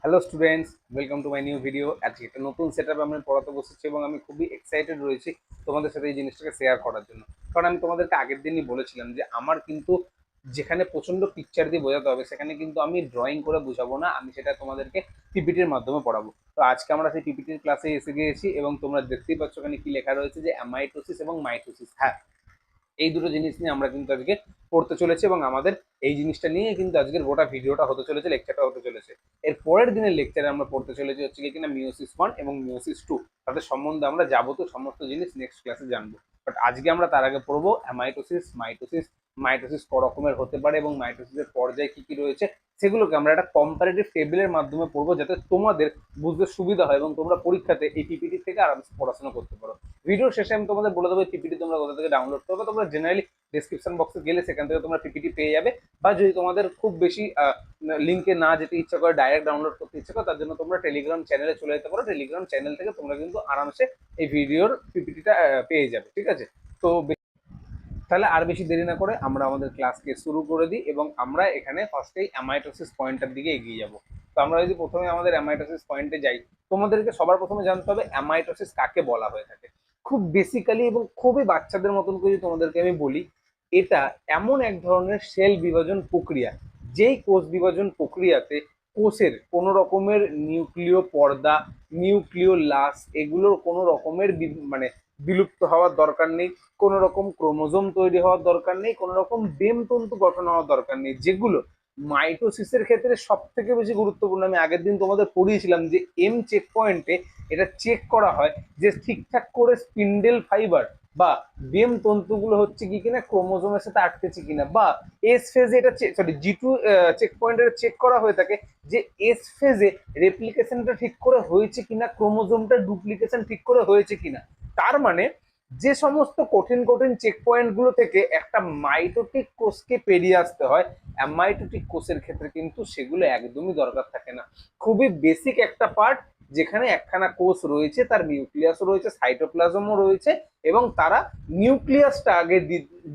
Hello students, welcome to my new video. আজকে একটা নতুন সেটআপে আমি পড়াতে বসেছি এবং আমি খুবই এক্সাইটেড রয়েছি তোমাদের সাথে এই জিনিসটাকে শেয়ার করার জন্য। কারণ আমি তোমাদেরকে আগের দিনই বলেছিলাম যে আমার কিন্তু যেখানে প্রচন্ড পিকচার দিয়ে বোঝাতে হবে সেখানে কিন্তু আমি ড্রয়িং করে বোঝাবো না, আমি সেটা তোমাদেরকে পিপিটির মাধ্যমে পড়াবো। তো আজকে আমরা সেই পিপিটির ক্লাসে এসে গিয়েছি এবং তোমরা দেখতেই পাচ্ছ এখানে কি লেখা রয়েছে যে অ্যামাইটোসিস এবং মাইটোসিস। হ্যাঁ, এই দুটো জিনিস নিয়ে আমরা কিন্তু আজকে পড়তে চলেছি এবং আমাদের এই জিনিসটা নিয়ে কিন্তু আজকের গোটা ভিডিওটা হতে চলেছে, লেকচারটা হতে চলেছে। এর পরের দিনের লেকচারে আমরা পড়তে চলেছি হচ্ছে কি কিনা মিওসিস 1 এবং মিওসিস 2, তাদের সম্বন্ধে আমরা যাবতীয় সমস্ত জিনিস নেক্সট ক্লাসে জানবো। বাট আজকে আমরা তার আগে পড়বো অ্যামাইটোসিস, মাইটোসিস। মাইটোসিস ক রকমের হতে পারে এবং মাইটোসিসের পর্যায়ে কি কি রয়েছে সেগুলোকে আমরা একটা কম্পারেটিভ টেবিলের মাধ্যমে পড়বো, যাতে তোমাদের বুঝতে সুবিধা হয় এবং তোমরা পরীক্ষাতে এই পিপিটি থেকে আরামসে পড়াশোনা করতে পারো। ভিডিওর শেষে আমি তোমাদের বলে দেবো পিপিটি তোমরা কোথা থেকে ডাউনলোড করবে। তোমরা জেনারেলি ডিসক্রিপশন বক্সে গেলে সেখান থেকে তোমরা পিপিটি পেয়ে যাবে, বা যদি তোমাদের খুব বেশি লিঙ্কে না যেতে ইচ্ছা করে, ডাইরেক্ট ডাউনলোড করতে ইচ্ছা করে, তার জন্য তোমরা টেলিগ্রাম চ্যানেলে চলে যেতে পারো। টেলিগ্রাম চ্যানেল থেকে তোমরা কিন্তু আরামসে এই ভিডিওর পিপিটিটা পেয়ে যাবে, ঠিক আছে? তো তাহলে আর বেশি দেরি না করে আমরা আমাদের ক্লাসকে শুরু করে দিই এবং আমরা এখানে ফার্স্টেই অ্যামাইটোসিস পয়েন্টের দিকে এগিয়ে যাব। তো আমরা যদি প্রথমে আমাদের অ্যামাইটোসিস পয়েন্টে যাই, তোমাদেরকে সবার প্রথমে জানতে হবে অ্যামাইটোসিস কাকে বলা হয়ে থাকে। খুব বেসিক্যালি এবং খুবই বাচ্চাদের মতন করে যদি তোমাদেরকে আমি বলি, এটা এমন এক ধরনের সেল বিভাজন প্রক্রিয়া, যেই কোষ বিভাজন প্রক্রিয়াতে কোষের কোনো রকমের নিউক্লিয় পর্দা, নিউক্লিয় লাস, এগুলোর কোনো রকমের মানে বিলুপ্ত হওয়ার দরকার নেই, কোনো রকম ক্রোমোজোম তৈরি হওয়ার দরকার নেই, কোনো রকম ডেমতন্তু গঠন হওয়ার দরকার নেই, যেগুলো মাইটোসিসের ক্ষেত্রে সব থেকে বেশি গুরুত্বপূর্ণ। আমি আগের দিন তোমাদের পড়িয়েছিলাম যে এম চেক পয়েন্টে এটা চেক করা হয় যে ঠিকঠাক করে স্পিন্ডেল ফাইবার বা ডেম তন্তুগুলো হচ্ছে কি কিনা ক্রোমোজোমের সাথে আটকেছে কিনা, বা এস ফেজে এটা সরি জি2 চেক পয়েন্টে চেক করা হয়ে থাকে যে এস ফেজে রেপ্লিকেশনটা ঠিক করে হয়েছে কিনা, ক্রোমোজোমটা ডুপ্লিকেশন ঠিক করে হয়েছে কিনা। তার মানে যে সমস্ত কঠিন কঠিন চেক পয়েন্ট গুলো থেকে একটা মাইটোটিক কোষকে পেরিয়ে আসতে হয়, অ্যামাইটোটিক কোষের ক্ষেত্রে কিন্তু সেগুলো একদমই দরকার থাকে না। খুবই বেসিক একটা পার্ট, যেখানে একখানা কোষ রয়েছে, তার নিউক্লিয়াসও রয়েছে, সাইটোপ্লাজমও রয়েছে, এবং তারা নিউক্লিয়াসটা আগে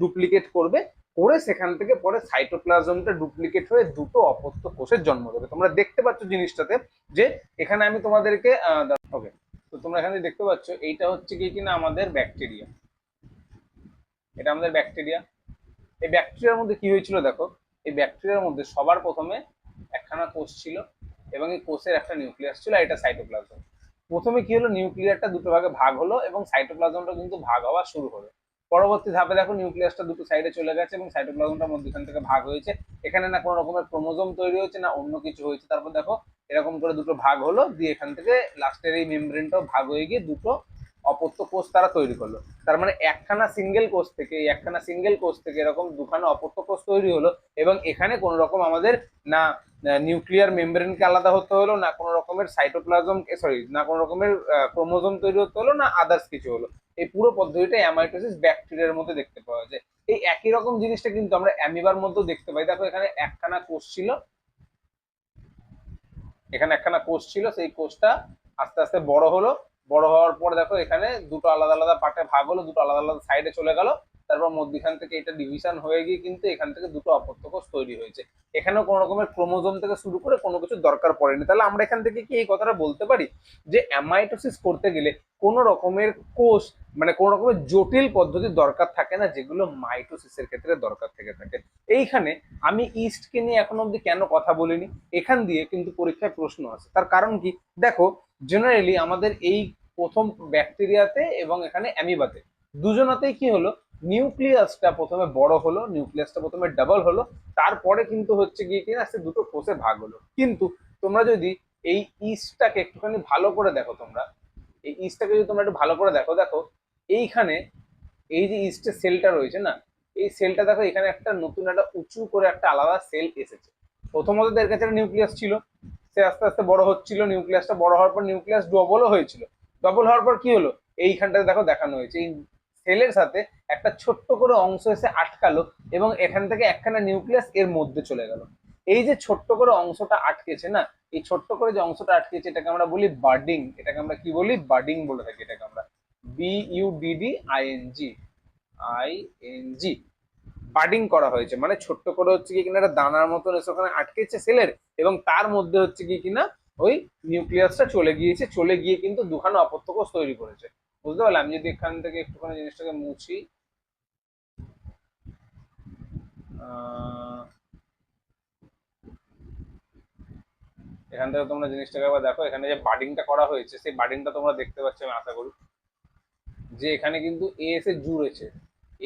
ডুপ্লিকেট করবে, করে সেখান থেকে পরে সাইটোপ্লাজমটা ডুপ্লিকেট হয়ে দুটো অপত্য কোষের জন্ম দেবে। তোমরা দেখতে পাচ্ছ জিনিসটাতে যে এখানে আমি তোমাদেরকে ওকে, তো তোমরা এখানে দেখতে পাচ্ছ এইটা হচ্ছে কি কিনা আমাদের ব্যাকটেরিয়া। এটা আমাদের ব্যাকটেরিয়া। এই ব্যাকটেরিয়ার মধ্যে কি হয়েছিল দেখো, এই ব্যাকটেরিয়ার মধ্যে সবার প্রথমে একখানা কোষ ছিল এবং এই কোষের একটা নিউক্লিয়াস ছিল, এটা সাইটোপ্লাজম। প্রথমে কি হলো, নিউক্লিয়ারটা দুটো ভাগে ভাগ হলো এবং সাইটোপ্লাজমটা কিন্তু ভাগ হওয়া শুরু হলো। পরবর্তী ধাপে দেখো নিউক্লিয়াসটা দুটো সাইডে চলে গেছে এবং সাইটোপ্লাজমটা মধ্যখান থেকে ভাগ হয়েছে। এখানে না কোনো রকমের ক্রোমোজোম তৈরি হয়েছে না অন্য কিছু হয়েছে। তারপর দেখো এরকম করে দুটো ভাগ হলো, দিয়ে এখান থেকে লাস্টের এই মেমব্রেনটাও ভাগ হয়ে গিয়ে দুটো অপত্য কোষ তারা তৈরি করলো। তার মানে একখানা সিঙ্গেল কোষ থেকে, একখানা সিঙ্গেল কোষ থেকে এরকম দুখানা অপত্য কোষ তৈরি হলো এবং এখানে কোনো রকম আমাদের না নিউক্লিয়ার মেমব্রেনকে আলাদা হতে হলো, না কোনো রকমের সাইটোপ্লাজম সরি না কোনো রকমের ক্রোমোজোম তৈরি হতে হলো, না আদার্স কিছু হলো। এই পুরো পদ্ধতিটা অ্যামাইটোসিস ব্যাকটেরিয়ার মধ্যে দেখতে পাওয়া যায়। এই একই রকম জিনিসটা কিন্তু আমরা অ্যামিবার মধ্যেও দেখতে পাই। দেখো এখানে একখানা কোষ ছিল, এখানে একখানা কোষ ছিল, সেই কোষটা আস্তে আস্তে বড় হলো। বড় হওয়ার পর দেখো এখানে দুটো আলাদা আলাদা পার্টে ভাগ হলো, দুটো আলাদা আলাদা সাইডে চলে গেল। তারপর মধ্যখান থেকে এটা ডিভিশন হয়ে গিয়ে কিন্তু এখান থেকে দুটো অপত্য কোষ তৈরি হয়েছে। এখানেও কোনো রকমের ক্রোমোজোম থেকে শুরু করে কোনো কিছু দরকার পড়েনি। তাহলে আমরা এখান থেকে কি এই কথাটা বলতে পারি যে অ্যামাইটোসিস করতে গেলে কোনো রকমের কোষ মানে কোনো রকমের জটিল পদ্ধতির দরকার থাকে না, যেগুলো মাইটোসিসের ক্ষেত্রে দরকার থেকে থাকে। এইখানে আমি ইস্টকে নিয়ে এখন অব্দি কেন কথা বলিনি, এখান দিয়ে কিন্তু পরীক্ষায় প্রশ্ন আছে। তার কারণ কি, দেখো জেনারেলি আমাদের এই প্রথম ব্যাকটেরিয়াতে এবং এখানে অ্যামিবাতে দুজনাতেই কি হলো, নিউক্লিয়াসটা প্রথমে বড় হলো, নিউক্লিয়াসটা প্রথমে ডাবল হলো, তারপরে কিন্তু হচ্ছে গিয়ে কিনা সে দুটো কোষে ভাগ হলো। কিন্তু তোমরা যদি এই ইস্টটাকে একটুখানি ভালো করে দেখো, তোমরা এই ইস্টটাকে যদি তোমরা একটু ভালো করে দেখো, দেখো এইখানে এই যে ইস্টের সেলটা রয়েছে না, এই সেলটা দেখো এখানে একটা নতুন একটা উঁচু করে একটা আলাদা সেল এসেছে। প্রথমত এর কাছে একটা নিউক্লিয়াস ছিল, সে আস্তে আস্তে বড় হচ্ছিল, নিউক্লিয়াসটা বড় হওয়ার পর নিউক্লিয়াস ডবলও হয়েছিল। ডবল হওয়ার পর কি হলো, এইখানটাতে দেখো দেখানো হয়েছে এই সেলের সাথে একটা ছোট্ট করে অংশ এসে আটকালো এবং এখান থেকে একখানা নিউক্লিয়াস এর মধ্যে চলে গেল। এই যে ছোট্ট করে অংশটা আটকেছে না, এই ছোট্ট করে যে অংশটা আটকেছে এটাকে আমরা বলি বার্ডিং। এটাকে আমরা কি বলি, বার্ডিং বলে থাকি। এটাকে আমরা BUDDING, ING, বাডিং করা হয়েছে। মানে ছোট্ট করে হচ্ছে কি কিনা একটা দানার মতন এসে ওখানে আটকেছে সেলের, এবং তার মধ্যে হচ্ছে কি কিনা ওই নিউক্লিয়াসটা চলে গিয়েছে, চলে গিয়ে কিন্তু দুখানা অপত্য কোষ তৈরি করেছে। বুঝতে পারলাম? আমি যদি এখান থেকে একটুখানি জিনিসটাকে মুছি, এখান থেকে তোমরা জিনিসটাকে আবার দেখো, এখানে যে বাডিংটা করা হয়েছে সেই বাডিংটা তোমরা দেখতে পাচ্ছ আমি আশা করি, যে এখানে কিন্তু এএস এ জুড়েছে,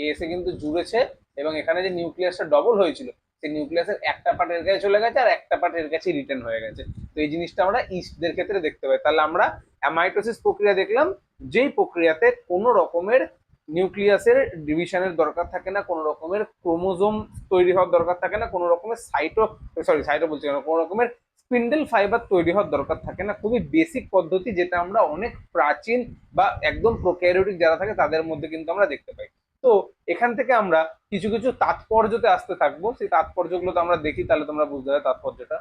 এএস এ কিন্তু জুড়েছে, এবং এখানে যে নিউক্লিয়াসটা ডবল হয়েছিল সেই নিউক্লিয়াসের একটা পার্ট এর কাছে চলে গেছে আর একটা পার্ট এর কাছে রিটার্ন হয়ে গেছে। তো এই জিনিসটা আমরা ইস্টদের ক্ষেত্রে দেখতে পাই। তাহলে আমরা অ্যামাইটোসিস প্রক্রিয়া দেখলাম, যেই প্রক্রিয়াতে কোনো রকমের নিউক্লিয়াসের ডিভিশনের দরকার থাকে না, কোনো রকমের ক্রোমোজোম তৈরি হওয়ার দরকার থাকে না, কোনো রকমের সাইটো বলছি না, কোনো রকমের স্পিন্ডেল ফাইবার তৈরি হওয়ার দরকার থাকে না। খুবই বেসিক পদ্ধতি, যেটা আমরা অনেক প্রাচীন বা একদম প্রোক্যারিওটিক যারা থাকে তাদের মধ্যে কিন্তু আমরা দেখতে পাই। তো এখান থেকে আমরা কিছু কিছু তাৎপর্যতে আসতে থাকবো, সেই তাৎপর্যগুলো তো আমরা দেখি, তাহলে তোমরা বুঝতে পারবে তাৎপর্যটা।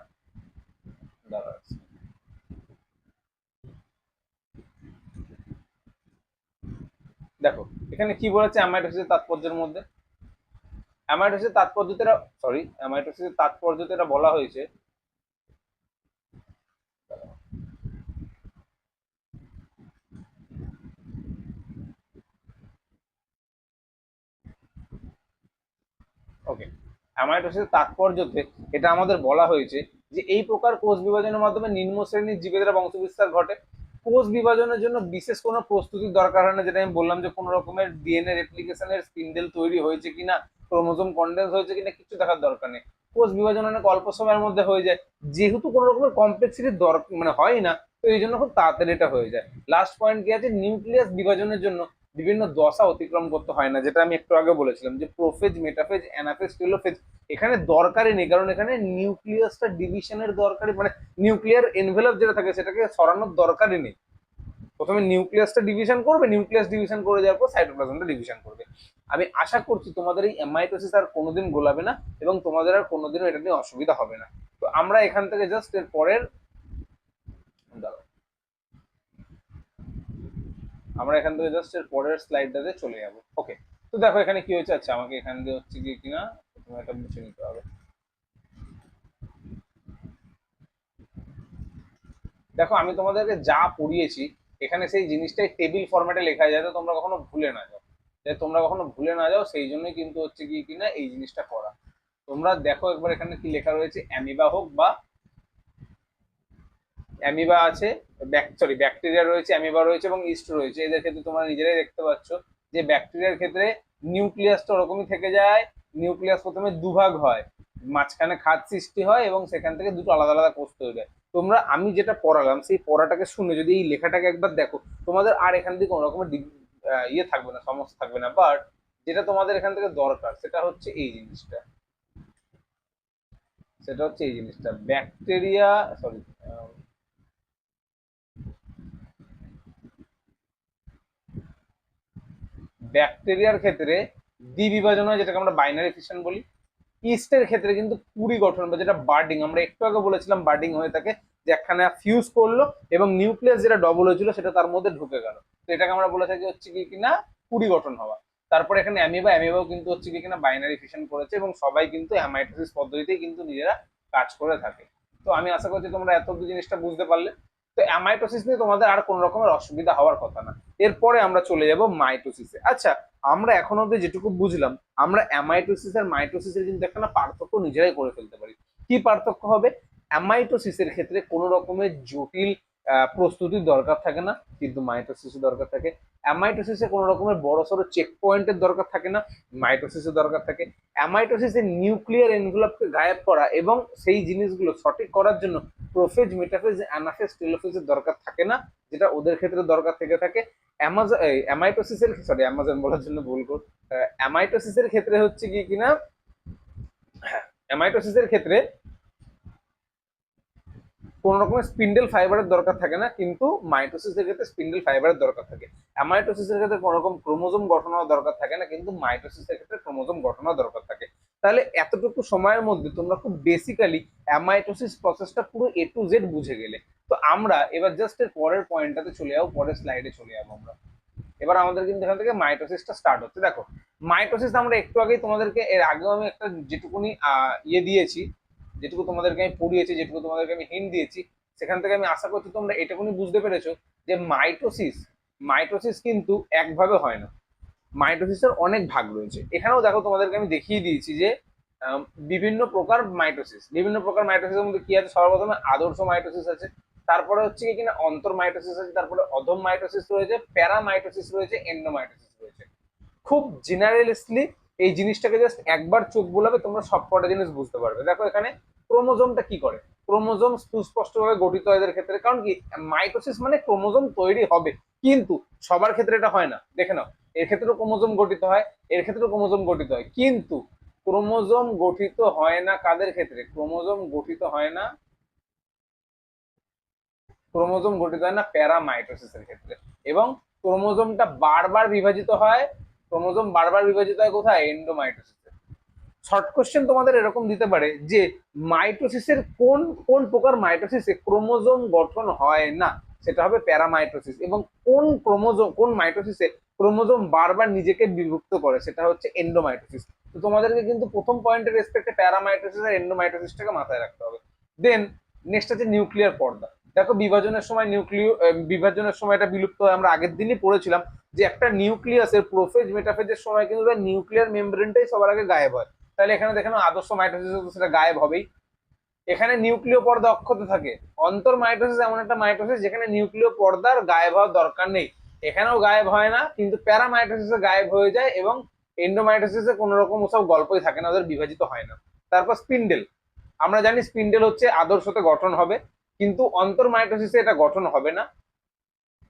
দেখো এখানে কি বলেছে অ্যামাইটোসিসের তাৎপর্যের মধ্যে, অ্যামাইটোসিসের তাৎপর্যতে এটা বলা হয়েছে, ওকে, অ্যামাইটোসিসের তাৎপর্যতে এটা আমাদের বলা হয়েছে যে এই প্রকার কোষ বিভাজনের মাধ্যমে নিম্ন শ্রেণীর জীবেদের বংশবিস্তার ঘটে। কোষ বিভাজনের জন্য বিশেষ কোনো প্রস্তুতির দরকার হয় না, যেটা আমি বললাম যে কোনো রকমের ডিএনএ রেপ্লিকেশনের স্পিন্ডেল তৈরি হয়েছে কিনা, ক্রোমোজোম কন্ডেন্স হয়েছে কিনা কিছু দেখার দরকার নেই, কোষ বিভাজন অনেক অল্প সময়ের মধ্যে হয়ে যায়। যেহেতু কোনো রকমের কমপ্লেক্সিটির দরকার মানে হয় না, তো এই জন্য খুব তাড়াতাড়ি এটা হয়ে যায়। লাস্ট পয়েন্ট কি আছে, নিউক্লিয়াস বিভাজনের জন্য বিভিন্ন দশা অতিক্রম করতে হয় না, যেটা আমি একটু আগে বলেছিলাম যে প্রোফেজ, মেটাফেজ, অ্যানাফেজ, টেলোফেজ এখানে দরকারই নেই, কারণ এখানে নিউক্লিয়াসটা ডিভিশনের দরকারই মানে নিউক্লিয়ার এনভেলপ যেটা থাকে সেটাকে সরানোর দরকারই নেই। প্রথমে নিউক্লিয়াসটা ডিভিশন করবে, নিউক্লিয়াস ডিভিশন করে যাওয়ার পর সাইটোপ্লাজমটা ডিভিশন করবে। আমি আশা করছি তোমাদের এই অ্যামাইটোসিস আর কোনোদিন গোলাবে না এবং তোমাদের আর কোনোদিনও এটা নিয়ে অসুবিধা হবে না। তো আমরা এখান থেকে জাস্ট এর পরের স্লাইডটাতে চলে যাবো। ওকে, তো দেখো এখানে কি হয়েছে। আচ্ছা, আমাকে এখান দিয়ে হচ্ছে কি কিনা প্রথমে এটা মুছে নিতে হবে। দেখো আমি তোমাদেরকে যা পড়িয়েছি এখানে সেই জিনিসটাই টেবিল ফরম্যাটে লেখা যায়, যাতে তোমরা কখনো ভুলে না যাও, সেই জন্যই কিন্তু হচ্ছে কি কিনা এই জিনিসটা করা। তোমরা দেখো একবার এখানে কি লেখা রয়েছে, অ্যামিবা হোক বা অ্যামিবা আছে, ব্যাকটেরিয়া রয়েছে, অ্যামিবা রয়েছে এবং ইস্ট রয়েছে। এদের ক্ষেত্রে তোমরা নিজেরাই দেখতে পাচ্ছ যে ব্যাকটেরিয়ার ক্ষেত্রে নিউক্লিয়াসটা ওরকমই থেকে যায়। নিউক্লিয়াস প্রথমে দুভাগ হয়, মাঝখানে খাদ সৃষ্টি হয় এবং সেখান থেকে দুটো আলাদা আলাদা কোষ তৈরি হয়। তোমরা আমি যেটা পড়ালাম সেই পড়াটাকে শুনে যদি এই লেখাটাকে একবার দেখো, তোমাদের আর এখান থেকে কোনো রকমের ইয়ে থাকবে না, সমস্যা থাকবে না। বাট যেটা তোমাদের এখান থেকে দরকার সেটা হচ্ছে এই জিনিসটা, ব্যাকটেরিয়া, সরি, ব্যাকটেরিয়ার ক্ষেত্রে দ্বিবিভাজন হয়, যেটাকে আমরা বাইনারি ফিশন বলি। ইস্টের ক্ষেত্রে কিন্তু কুড়ি গঠন বা যেটা বার্ডিং, আমরা একটু আগে বলেছিলাম বার্ডিং হয়ে থাকে, যে একখানে ফিউজ করলো এবং নিউক্লিয়াস যেটা ডবল হয়েছিল সেটা তার মধ্যে ঢুকে গেল, তো এটাকে আমরা বলে থাকি হচ্ছে কি কিনা কুড়ি গঠন হওয়া। তারপরে এখানে অ্যামিবাও কিন্তু হচ্ছে কি কিনা বাইনারি ফিশন করেছে এবং সবাই কিন্তু অ্যামাইটোসিস পদ্ধতিতেই কিন্তু নিজেরা কাজ করে থাকে। তো আমি আশা করছি তোমরা এত জিনিসটা বুঝতে পারলে। তো অ্যামাইটোসিস নিয়ে তোমাদের আর কোনো রকমের অসুবিধা হওয়ার কথা না। এরপরে আমরা চলে যাব মাইটোসিসে। আচ্ছা, আমরা এখন অব্দি যেটুকু বুঝলাম, আমরা অ্যামাইটোসিস আর মাইটোসিসের কিন্তু একটা পার্থক্য নিজেরাই করে ফেলতে পারি। কি পার্থক্য হবে? অ্যামাইটোসিসের ক্ষেত্রে কোনো রকমের জটিল প্রস্তুতির দরকার থাকে না, কিন্তু মাইটোসিসের দরকার থাকে। অ্যামাইটোসিসে কোনো রকমের বড় সড়ো চেক পয়েন্টের দরকার থাকে না, মাইটোসিসের দরকার থাকে। অ্যামাইটোসিসের নিউক্লিয়ার এনভেলপকে গায়েব করা এবং সেই জিনিসগুলো সঠিক করার জন্য প্রোফেজ, মেটাফেজ, অ্যানাফেজ, টেলোফেজের দরকার থাকে না, যেটা ওদের ক্ষেত্রে দরকার থেকে থাকে। অ্যামাজন বলার জন্য ভুল কর, অ্যামাইটোসিসের ক্ষেত্রে হচ্ছে কি কিনা, অ্যামাইটোসিসের ক্ষেত্রে কোন রকমের স্পিন্ডেল ফাইবারের দরকার থাকে না, কিন্তু মাইটোসিসের ক্ষেত্রে স্পিন্ডেল ফাইবারের দরকার থাকে। অ্যামাইটোসিসের ক্ষেত্রে কোনো রকম ক্রোমোজোম গঠন হওয়ার দরকার থাকে না, কিন্তু মাইটোসিসের ক্ষেত্রে ক্রোমোজোম গঠন হওয়ার দরকার থাকে। তাহলে এতটুকু সময়ের মধ্যে তোমরা খুব বেসিক্যালি অ্যামাইটোসিস প্রসেসটা পুরো এ টু জেড বুঝে গেলে। তো আমরা এবার জাস্ট এর পরের পয়েন্টটাতে চলে যাবো, পরের স্লাইডে চলে যাবো আমরা। এবার আমাদের কিন্তু এখান থেকে মাইটোসিসটা স্টার্ট হচ্ছে। দেখো মাইটোসিস আমরা একটু আগেই তোমাদেরকে, এর আগেও আমি একটা যেটুকুনি ইয়ে দিয়েছি, যেটুকু তোমাদেরকে আমি পড়িয়েছি, যেটুকু তোমাদেরকে আমি হিন্ট দিয়েছি, সেখান থেকে আমি আশা করছি তোমরা এটুকুনি বুঝতে পেরেছো যে মাইটোসিস মাইটোসিস কিন্তু একভাবে হয় না, মাইটোসিসের অনেক ভাগ রয়েছে। এখানেও দেখো তোমাদেরকে আমি দেখিয়ে দিয়েছি যে আম, বিভিন্ন প্রকার মাইটোসিসের মধ্যে কি আছে, সর্বপ্রথমে আদর্শ মাইটোসিস আছে, তারপরে হচ্ছে কি কিনা অন্তর মাইটোসিস আছে, তারপরে অধম মাইটোসিস রয়েছে, প্যারামাইটোসিস রয়েছে, এন্ডোমাইটোসিস রয়েছে। খুব জেনারেলিস্টলি এই জিনিসটাকে জাস্ট একবার চোখ বোলাবে তোমরা সব কটা জিনিস বুঝতে পারবে। দেখো এখানে ক্রোমোজোমটা কি করে, ক্রোমোজোম সুস্পষ্টভাবে গঠিত হয় এদের ক্ষেত্রে, কারণ কি মাইটোসিস মানে ক্রোমোজোম তৈরি হবে, কিন্তু সবার ক্ষেত্রে এটা হয় না। দেখে নাও, এর ক্ষেত্রেও ক্রোমোজোম গঠিত হয়, এর ক্ষেত্রেও ক্রোমোজোম গঠিত হয়, কিন্তু ক্রোমোজোম গঠিত হয় না কাদের ক্ষেত্রে, ক্রোমোজোম গঠিত হয় না প্যারামাইটোসিসের ক্ষেত্রে। এবং ক্রোমোজোমটা বারবার বিভাজিত হয়, কোথায়, এন্ডোমাইটোসিসে। শর্ট কোশ্চেন তোমাদের এরকম দিতে পারে যে মাইটোসিসের কোন কোন প্রকার মাইটোসিসে ক্রোমোজোম গঠন হয় না, সেটা হবে প্যারামাইটোসিস। এবং কোন মাইটোসিসে ক্রোমোজোম বারবার নিজেকে বিভক্ত করে, সেটা হচ্ছে এন্ডোমাইটোসিস। তো তোমাদেরকে কিন্তু প্রথম পয়েন্টের রেসপেক্টে প্যারামাইটোসিস আর এন্ডোমাইটোসিসটাকে মাথায় রাখতে হবে। দেন নেক্সট আছে নিউক্লিয়ার পর্দা। দেখো বিভাজনের সময় এটা বিলুপ্ত হয়, আমরা আগের দিনই পড়েছিলাম যে একটা নিউক্লিয়াসের প্রোফেজ মেটাফেজের সময় কিন্তু নিউক্লিয়ার মেমব্রেনটাই সবার আগে গায়েব হয়। তাহলে এখানে দেখেন আদর্শ মাইটোসিস সেটা গায়েব হবেই। এখানে নিউক্লিয় পর্দা অক্ষত থাকে। অন্তর মাইটোসিস এমন একটা মাইটোসিস যেখানে নিউক্লিয় পর্দার গায়েব হওয়ার দরকার নেই, এখানেও গায়েব হয় না, কিন্তু প্যারামাইটোসিসে গায়েব হয়ে যায়। এবং এন্ডোমাইটোসিসে কোনো রকম ওসব গল্পই থাকে না, ওদের বিভাজিত হয় না। তারপর স্পিন্ডেল, আমরা জানি স্পিন্ডেল হচ্ছে আদর্শতে গঠন হবে, কিন্তু অন্তর মাইটোসিসে এটা গঠন হবে না।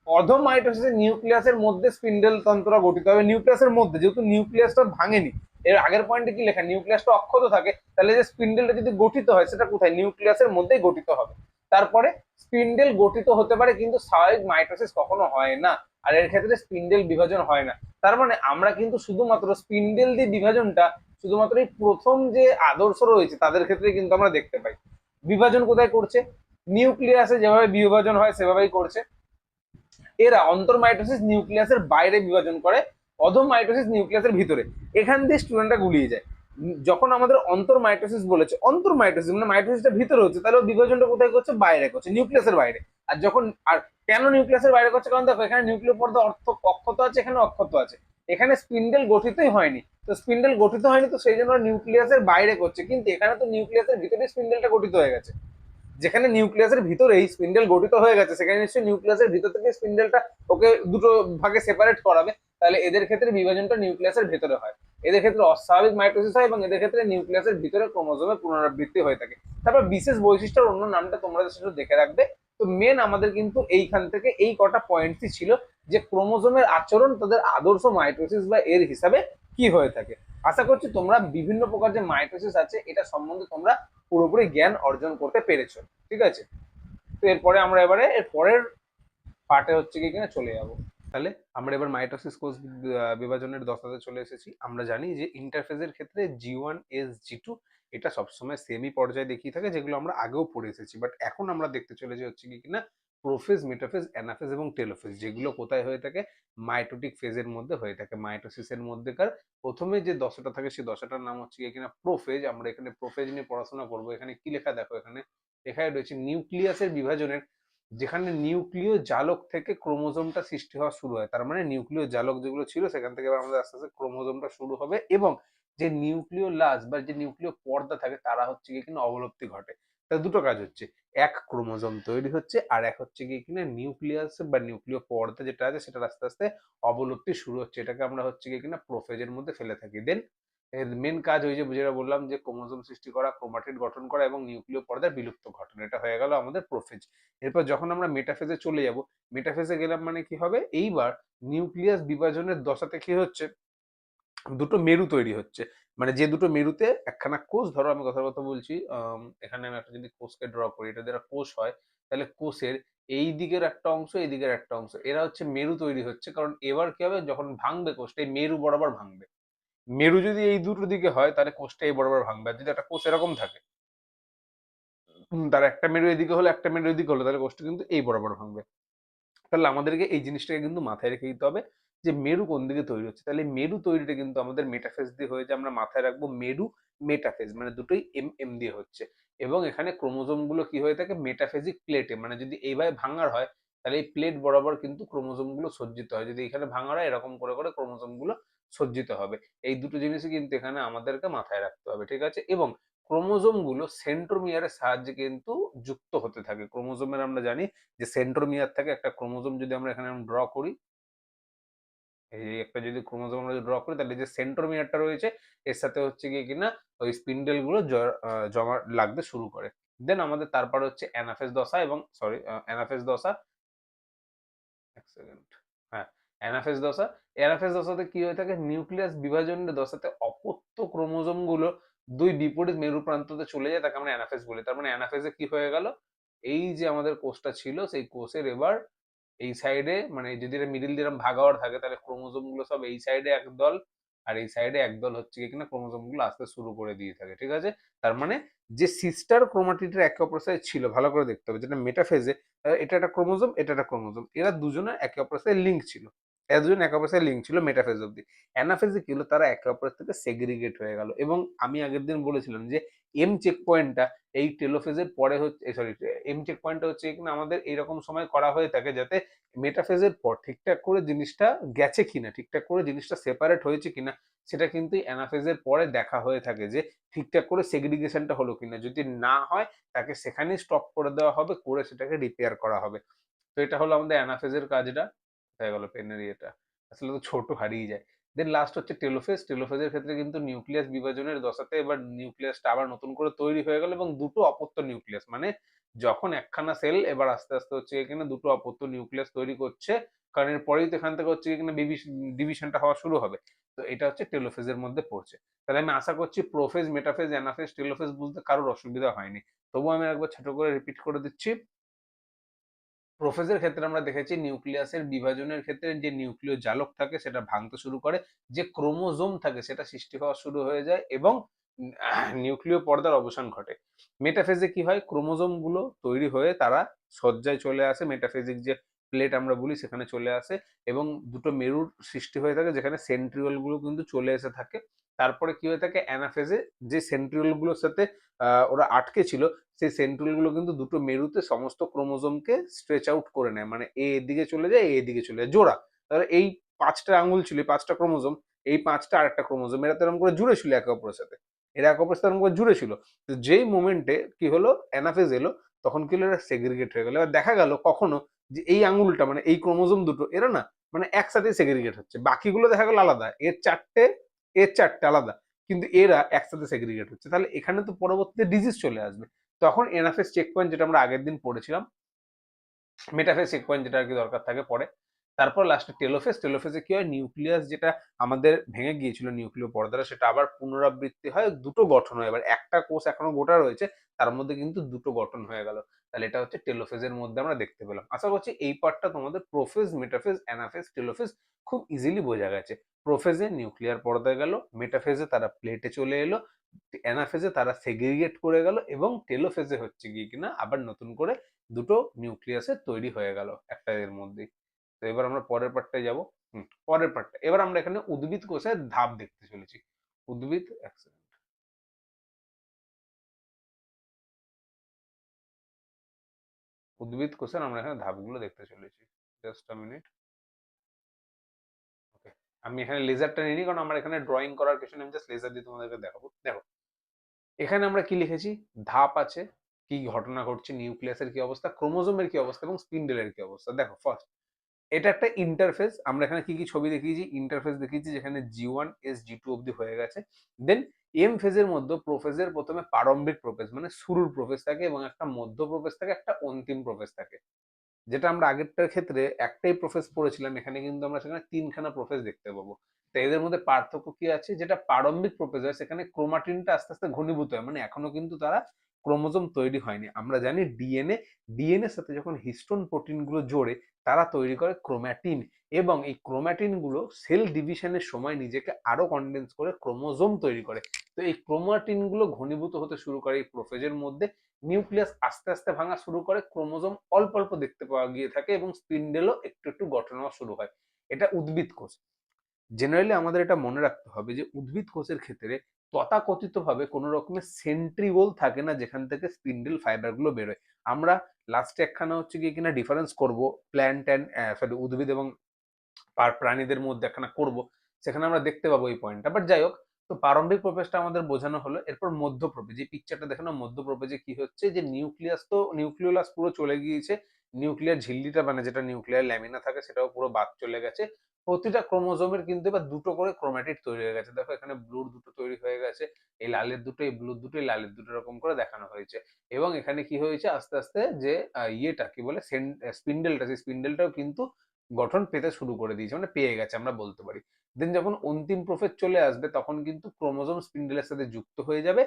অধম মাইটোসিসে নিউক্লিয়াসের মধ্যে স্পিন্ডেল তন্ত্র গঠিত হবে, নিউক্লিয়াসের মধ্যে, যেহেতু নিউক্লিয়াসটা ভাঙেনি। এর আগের পয়েন্টে কি লেখা, নিউক্লিয়াসটা অক্ষত থাকে, তাহলে যে স্পিন্ডেলটা যদি গঠিত হয় সেটা কোথায়, নিউক্লিয়াসের মধ্যেই গঠিত হবে। তারপরে স্পিন্ডেল গঠিত হতে পারে কিন্তু স্বাভাবিক মাইটোসিস কখনো হয় না, আর এর ক্ষেত্রে স্পিন্ডেল বিভাজন হয় না। তার মানে আমরা কিন্তু শুধুমাত্র স্পিন্ডেল দিয়ে বিভাজনটা শুধুমাত্র এই প্রথম যে আদর্শ রয়েছে তাদের ক্ষেত্রে কিন্তু আমরা দেখতে পাই। বিভাজন কোথায় করছে, নিউক্লিয়াসে যেভাবে বিভাজন হয় সেভাবেই করছে। এরা অন্তর্মাইটোসিস নিউক্লিয়াসের বাইরে বিভাজন করে, অধোমাইটোসিস নিউক্লিয়াসের ভিতরে। এখান দিয়ে স্টুডেন্টরা গুলিয়ে যায়। যখন আমাদের অন্তর্মাইটোসিস বলেছে, অন্তর্মাইটোসিস মানে মাইটোসিসটা ভিতরে হচ্ছে, তাহলে বিভাজনটা কোথায় করছে, বাইরে করছে, নিউক্লিয়াসের বাইরে। আর যখন কেন নিউক্লিয়াসের বাইরে করছে, কারণ দেখো এখানে নিউক্লিয় পর্দা অক্ষত আছে, এখানে অক্ষত আছে, এখানে স্পিন্ডেল গঠিতই হয়নি। তো স্পিন্ডেল গঠিত হয়নি, তো সেই জন্য নিউক্লিয়াসের বাইরে করছে, কিন্তু এখানে তো নিউক্লিয়াসের ভিতরে স্পিন্ডেলটা গঠিত হয়ে গেছে। যেখানে নিউক্লিয়াসের ভিতরেই স্পিন্ডেল গঠিত হয়ে গেছে, সেখানে নিশ্চয়ই নিউক্লিয়াসের ভিতর থেকে স্পিন্ডেলটা ওকে দুটো ভাগে সেপারেট করাবে। তাহলে এদের ক্ষেত্রে বিভাজনটা নিউক্লিয়াসের ভেতরে হয়, এদের ক্ষেত্রে অস্বাভাবিক মাইটোসিস হয়, এবং এদের ক্ষেত্রে নিউক্লিয়াসের ভিতরে ক্রোমোজোমের পুনরাবৃত্তি হয়ে থাকে। তারপর বিশেষ বৈশিষ্ট্যের অন্য নামটা তোমরা সেটা দেখে রাখবে। তো মেন আমাদের কিন্তু এইখান থেকে এই কটা পয়েন্টই ছিল, যে ক্রোমোজোমের আচরণ তাদের আদর্শ মাইটোসিস বা এর হিসাবে কি হয়ে থাকে। আশা করছি তোমরা বিভিন্ন প্রকার যে মাইটোসিস আছে এটা সম্বন্ধে তোমরা পুরোপুরি জ্ঞান অর্জন করতে পেরেছো। ঠিক আছে, তো এরপরে আমরা এবারে এর পরের পার্টে হচ্ছে কি কিনা চলে যাব। তাহলে আমরা এবার মাইটোসিস কোষ বিভাজনের দশাতে চলে এসেছি। আমরা জানি যে ইন্টারফেজের ক্ষেত্রে G1S G2 এটা সবসময় সেমি পর্যায়ে দেখিয়ে থাকে, যেগুলো আমরা আগেও পড়ে এসেছি। বাট এখন আমরা দেখতে চলেছি হচ্ছে কি কিনা প্রোফেজ, মেটাফেজ, অ্যানাফেজ এবং টেলোফেজ, যেগুলো কোথায় হয়ে থাকে, মাইটোটিক ফেজের মধ্যে হয়ে থাকে। মাইটোসিসের মধ্যেকার প্রথমে যে দশাটা থাকে সেই দশাটার নাম হচ্ছে কি কিনা প্রোফেজ। আমরা এখানে প্রোফেজ নিয়ে পড়াশোনা করবো। এখানে কি লেখা দেখো, এখানে রয়েছে নিউক্লিয়াসের বিভাজনের, যেখানে নিউক্লিয় জালক থেকে ক্রোমোজোমটা সৃষ্টি হওয়া শুরু হয়। তার মানে নিউক্লিয় জালক যেগুলো ছিল সেখান থেকে এবার আমাদের আস্তে আস্তে ক্রোমোজোমটা শুরু হবে, এবং যে নিউক্লিয় লাস বা যে নিউক্লিয় পর্দা থাকে তারা হচ্ছে গিয়ে কিনা অবলুপ্তি ঘটে। তার দুটো কাজ হচ্ছে, এক ক্রোমোজোম তৈরি হচ্ছে, আর এক হচ্ছে গিয়ে কিনা নিউক্লিয়াস বা নিউক্লিয় পর্দা যেটা আছে সেটা আস্তে আস্তে অবলুপ্তি শুরু হচ্ছে। এটাকে আমরা হচ্ছে গিয়ে কিনা প্রোফেজের মধ্যে ফেলে থাকি। দেন এর মেন কাজ ওই যে যেটা বললাম, যে ক্রোমোজোম সৃষ্টি করা, ক্রোমাটিড গঠন করা এবং নিউক্লিয় পর্দার বিলুপ্ত ঘটনা, এটা হয়ে গেল আমাদের প্রোফেজ। এরপর যখন আমরা মেটাফেজে চলে যাব, মেটাফেজে গেলাম মানে কি হবে, এইবার নিউক্লিয়াস বিভাজনের দশাতে কি হচ্ছে, দুটো মেরু তৈরি হচ্ছে। মানে যে দুটো মেরুতে একখানা কোষ, ধরো আমি কথার কথা বলছি, এখানে আমি একটা যদি কোষকে ড্র করি, এটা দ্বারা কোষ হয়, তাহলে কোষের এই দিকের একটা অংশ, এই দিকের একটা অংশ, এরা হচ্ছে মেরু তৈরি হচ্ছে। কারণ এবার কি হবে, যখন ভাঙবে কোষটা এই মেরু বরাবর ভাঙবে। মেরু যদি এই দুটো দিকে হয় তাহলে কোষটা এই বরাবর ভাঙবে। আর যদি একটা কোষ এরকম থাকে, তার একটা মেরু এদিকে হলো একটা মেরু এদিকে হলো, তাহলে কোষটা কিন্তু এই বরাবর ভাঙবে। তাহলে আমাদেরকে এই জিনিসটাকে কিন্তু মাথায় রেখে দিতে হবে যে মেরু কোন দিকে তৈরি হচ্ছে। তাহলে মেরু তৈরিটা কিন্তু আমাদের মেটাফেজ দিয়ে হয়েছে, আমরা মাথায় রাখবো মেরু মেটাফেজ, মানে দুটোই এম এম দিয়ে হচ্ছে। এবং এখানে ক্রোমোজোম গুলো কি হয়ে থাকে মেটাফেজিক প্লেটে, মানে যদি এইভাবে ভাঙার হয় তাহলে এই প্লেট বরাবর কিন্তু ক্রোমোজোম গুলো সজ্জিত হয়, যদি এখানে ভাঙার হয় এরকম করে করে ক্রোমোজোম গুলো সজ্জিত হবে। এই দুটো জিনিসই কিন্তু এখানে আমাদেরকে মাথায় রাখতে হবে, ঠিক আছে? এবং ক্রোমোজোম গুলো সেন্ট্রোমিয়ারের সাহায্যে কিন্তু যুক্ত হতে থাকে। ক্রোমোজোমের আমরা জানি যে সেন্ট্রোমিয়ার থাকে, একটা ক্রোমোজোম যদি আমরা এখানে ড্র করি, এই একটা যদি ক্রোমোজোম আমরা ড্র করি তাহলে যে সেন্ট্রোমিয়ারটা রয়েছে এর সাথে হচ্ছে গিয়ে কিনা ওই স্পিন্ডেল গুলো জমা লাগতে শুরু করে। দেন আমাদের তারপর হচ্ছে অ্যানাফেজ দশা, এবং সরি অ্যানাফেজ দশা, এক সেকেন্ড, হ্যাঁ, অ্যানাফেজ দশা। অ্যানাফেজ দশাতে কি হয়ে থাকে, নিউক্লিয়াস বিভাজনের দশাতে অপত্য ক্রোমোজোম গুলো দুই বিপরীত মেরু প্রান্ততে চলে যায়, তাকে আমরা অ্যানাফেজ বলি। তার মানে অ্যানাফেজে কি হয়ে গেল, এই যে আমাদের কোষটা ছিল সেই কোষের এবার এই সাইডে, মানে যদি এটা মিডিল দিয়ে এরকম ভাগ হওয়ার থাকে তাহলে ক্রোমোজোম গুলো সব এই সাইডে একদল আর এই সাইডে একদল হচ্ছে কি কিনা ক্রোমোজোম গুলো আসতে শুরু করে দিয়ে থাকে, ঠিক আছে? তার মানে যে সিস্টার ক্রোমাটিডের একে অপরের সাথে ছিল, ভালো করে দেখতে হবে, যেটা মেটাফেজে এটা একটা ক্রোমোজোম, এটা একটা ক্রোমোজোম, এরা দুজনে একে অপরের সাথে লিঙ্ক ছিল, এরা দুজন একে অপরের সাথে লিঙ্ক ছিল মেটাফেজ অব্দি। অ্যানাফেজে কি হলো, তারা একে অপরের থেকে সেগ্রিগেট হয়ে গেল। এবং আমি আগের দিন বলেছিলাম যে এম চেক পয়েন্টটা এই টেলোফেজের পরে হচ্ছে, সরি, এম চেক পয়েন্টটা হচ্ছে কিনা আমাদের এইরকম সময় করা হয়ে থাকে যাতে মেটাফেজের পর ঠিকঠাক করে জিনিসটা গেছে কিনা, ঠিকঠাক করে জিনিসটা সেপারেট হয়েছে কিনা, সেটা কিন্তু অ্যানাফেজের পরে দেখা হয়ে থাকে যে ঠিকঠাক করে সেগ্রিগেশনটা হলো কিনা। যদি না হয় তাকে সেখানেই স্টপ করে দেওয়া হবে, করে সেটাকে রিপেয়ার করা হবে। তো এটা হলো আমাদের অ্যানাফেজের কাজটা। হয়ে গেল পেনের ইয়েটা, আসলে তো ছোট হারিয়ে যায়। দেন লাস্ট হচ্ছে টেলোফেজ। টেলোফেজের ক্ষেত্রে কিন্তু নিউক্লিয়াস বিভাজনের দশাতে এবার নিউক্লিয়াসটা আবার নতুন করে তৈরি হয়ে গেল, এবং দুটো অপত্য নিউক্লিয়াস, মানে যখন একখানা সেল এবার আস্তে আস্তে হচ্ছে এখানে দুটো অপত্য নিউক্লিয়াস তৈরি করছে, কারণ এর পরেই তো এখান থেকে হচ্ছে এখানে ডিভিশনটা হওয়া শুরু হবে। তো এটা হচ্ছে টেলোফেজের মধ্যে পড়ছে। তাহলে আমি আশা করছি প্রোফেজ, মেটাফেজ, অ্যানাফেজ, টেলোফেজ বুঝতে কারোর অসুবিধা হয়নি। তবুও আমি একবার ছোট করে রিপিট করে দিচ্ছি। প্রোফেজের ক্ষেত্রে আমরা দেখেছি নিউক্লিয়াসের বিভাজনের ক্ষেত্রে যে নিউক্লিয় জালক থাকে সেটা ভাঙতে শুরু করে, যে ক্রোমোজোম থাকে সেটা সৃষ্টি হওয়া শুরু হয়ে যায়, এবং নিউক্লিয় পর্দার অবসান ঘটে। মেটাফেজে কি হয়, ক্রোমোজোম গুলো তৈরি হয়ে তারা সজ্জায় চলে আসে, মেটাফেজিক যে প্লেট আমরা বলি সেখানে চলে আসে, এবং দুটো মেরুর সৃষ্টি হয়ে থাকে যেখানে সেন্ট্রিওল গুলো কিন্তু চলে এসে থাকে। তারপরে কি হয়ে থাকে, অ্যানাফেজে যে সেন্ট্রিওল গুলোর সাথে ওরা আটকে ছিল, সেই সেন্ট্রিওল গুলো কিন্তু দুটো মেরুতে সমস্ত ক্রোমোজোমকে স্ট্রেচ আউট করে নেয়, মানে এ এদিকে চলে যায়, এ এদিকে চলে যায় জোড়া। তাহলে এই পাঁচটা আঙুল ছিল, পাঁচটা ক্রোমোজোম, এই পাঁচটা আরেকটা ক্রোমোজোম, এরা তো এরকম করে জুড়ে ছিল একে অপরের সাথে, এরা একে অপরের সাথে এরকম করে জুড়ে ছিল। তো যেই মোমেন্টে কি হলো, অ্যানাফেজ এলো, তখন কি হলো, এরা সেগ্রিগেট হয়ে গেল। এবার দেখা গেল কখনো যে এই আঙুলটা, মানে এই ক্রোমোজোম দুটো, এরা না মানে একসাথে সেগ্রিগেট হচ্ছে, বাকিগুলো দেখা গেল আলাদা, এর চারটে এর চারটে আলাদা, কিন্তু এরা একসাথে সেগ্রিগেট হচ্ছে। তাহলে এখানে তো পরবর্তীতে ডিজিজ চলে আসবে। তখন এনাফেজ চেক পয়েন্ট, যেটা আমরা আগের দিন পড়েছিলাম, মেটাফেজ চেক পয়েন্ট যেটা আর কি দরকার থাকে পরে। তারপর লাস্টে টেলোফেজ। টেলোফেজে কি হয়, নিউক্লিয়াস যেটা আমাদের ভেঙে গিয়েছিল নিউক্লিয় পর্দাটা, সেটা আবার পুনরাবৃত্তি হয়, দুটো গঠন হয়। এবার একটা কোষ এখনো গোটা রয়েছে, তার মধ্যে কিন্তু দুটো গঠন হয়ে গেল। তাহলে এটা হচ্ছে টেলোফেজের মধ্যে আমরা দেখতে পেলাম। আশা করছি এই পার্টটা তোমাদের প্রোফেজ, মেটাফেজ, অ্যানাফেজ, টেলোফেজ খুব ইজিলি বোঝা গেছে। প্রোফেজে নিউক্লিয়ার পর্দায় গেল, মেটাফেজে তারা প্লেটে চলে এলো, অ্যানাফেজে তারা সেগ্রিগেট করে গেল, এবং টেলোফেজে হচ্ছে গিয়ে কিনা আবার নতুন করে দুটো নিউক্লিয়াসের তৈরি হয়ে গেল একটা এর মধ্যেই। তো এবার আমরা পরের পার্টটায় যাব। পরের পার্টটা এবার আমরা এখানে উদ্ভিদ কোষের ধাপ দেখতে চলেছি। উদ্ভিদ, এক সেকেন্ড, উদ্ভিদ কোষের আমরা এখানে ধাপগুলো দেখতে চলেছি। Just a minute. ওকে, আমি এখানে লেজারটা নিইনি কারণ আমার এখানে ড্রয়িং করার কিছু নেই, আমি জাস্ট লেজার দিয়ে তোমাদেরকে দেখাবো। দেখো এখানে আমরা কি লিখেছি, ধাপ আছে, কি ঘটনা ঘটছে, নিউক্লিয়াসের কি অবস্থা, ক্রোমোজোমের কি অবস্থা, এবং স্পিন্ডেলের কি অবস্থা। দেখো ফার্স্ট এটা একটা ইন্টারফেস, আমরা এখানে কি কি ছবি দেখিয়েছি, ইন্টারফেস দেখিয়েছি যেখানে জি1 এস জি2 অব্দি হয়ে গেছে। দেন এম ফেজের মধ্যে প্রোফেজের প্রথমে প্রারম্ভিক প্রোফেজ মানে শুরুর প্রোফেজ থাকে, এবং একটা মধ্য প্রোফেজ থাকে, একটা অন্তিম প্রোফেজ থাকে। যেটা আমরা আগেরটার ক্ষেত্রে একটাই প্রোফেজ পড়েছিলাম, এখানে কিন্তু আমরা সেখানে তিনখানা প্রোফেজ দেখতে পাবো। তো এদের মধ্যে পার্থক্য কি আছে, যেটা প্রারম্ভিক প্রোফেজ হয় সেখানে ক্রোমাটিনটা আস্তে আস্তে ঘনীভূত হয়, মানে এখনো কিন্তু তারা ক্রোমোজোম তৈরি হয়নি। আমরা জানি ডিএনএ, ডিএনএর সাথে যখন হিস্টোন প্রোটিন গুলো জোড়ে তারা তৈরি করে ক্রোম্যাটিন, এবং এই ক্রোম্যাটিন গুলো সেল ডিভিশনের সময় নিজেকে আরো কনডেন্স করে ক্রোমোজোম তৈরি করে। তো এই ক্রোমাটিন গুলো ঘনীভূত হতে শুরু করে এই প্রোফেজের মধ্যে, নিউক্লিয়াস আস্তে আস্তে ভাঙা শুরু করে, ক্রোমোজোম অল্প অল্প দেখতে পাওয়া গিয়ে থাকে, এবং স্পিন্ডেলও একটু একটু গঠন হওয়া শুরু হয়। এটা উদ্ভিদ কোষ। জেনারেলি আমাদের এটা মনে রাখতে হবে যে উদ্ভিদ কোষের ক্ষেত্রে তথাকথিতভাবে কোনো রকমের সেন্ট্রিওল থাকে না যেখান থেকে স্পিন্ডেল ফাইবার গুলো বেরোয়। আমরা লাস্টে একখানা হচ্ছে গিয়ে কিনা ডিফারেন্স করব প্ল্যান্ট অ্যান্ড সরি উদ্ভিদ এবং প্রাণীদের মধ্যে একখানা করব, সেখানে আমরা দেখতে পাবো এই পয়েন্টটা। বাট যাই হোক, তো প্রারম্ভিক প্রোফেজটা আমাদের বোঝানো হলো। এরপর মধ্য প্রোফেজ, এই পিকচারটা দেখে না, মধ্য প্রোফেজে কি হচ্ছে যে নিউক্লিয়াস তো নিউক্লিওলাস পুরো চলে গিয়েছে, নিউক্লিয়ার ঝিল্লিটা মানে যেটা নিউক্লিয়ার ল্যামিনা থাকে সেটাও পুরো বাদ চলে গেছে। প্রতিটা ক্রোমোজোমের কিন্তু এবার দুটো করে ক্রোম্যাটিড তৈরি হয়ে গেছে। দেখো এখানে ব্লুর দুটো তৈরি হয়ে গেছে, এই লালের দুটো, এই ব্লুর দুটো, এই লালের দুটো, এরকম করে দেখানো হয়েছে। এবং এখানে কি হয়েছে আস্তে আস্তে যে ইয়েটা কি বলে স্পিন্ডেলটা, সেই স্পিন্ডেলটাও কিন্তু গঠন পেতে শুরু করে দিয়েছে, মানে পেয়ে গেছে আমরা বলতে পারি। দেন যখন অন্তিম প্রোফেজ চলে আসবে তখন কিন্তু ক্রোমোজোম স্পিন্ডেলের সাথে যুক্ত হয়ে যাবে।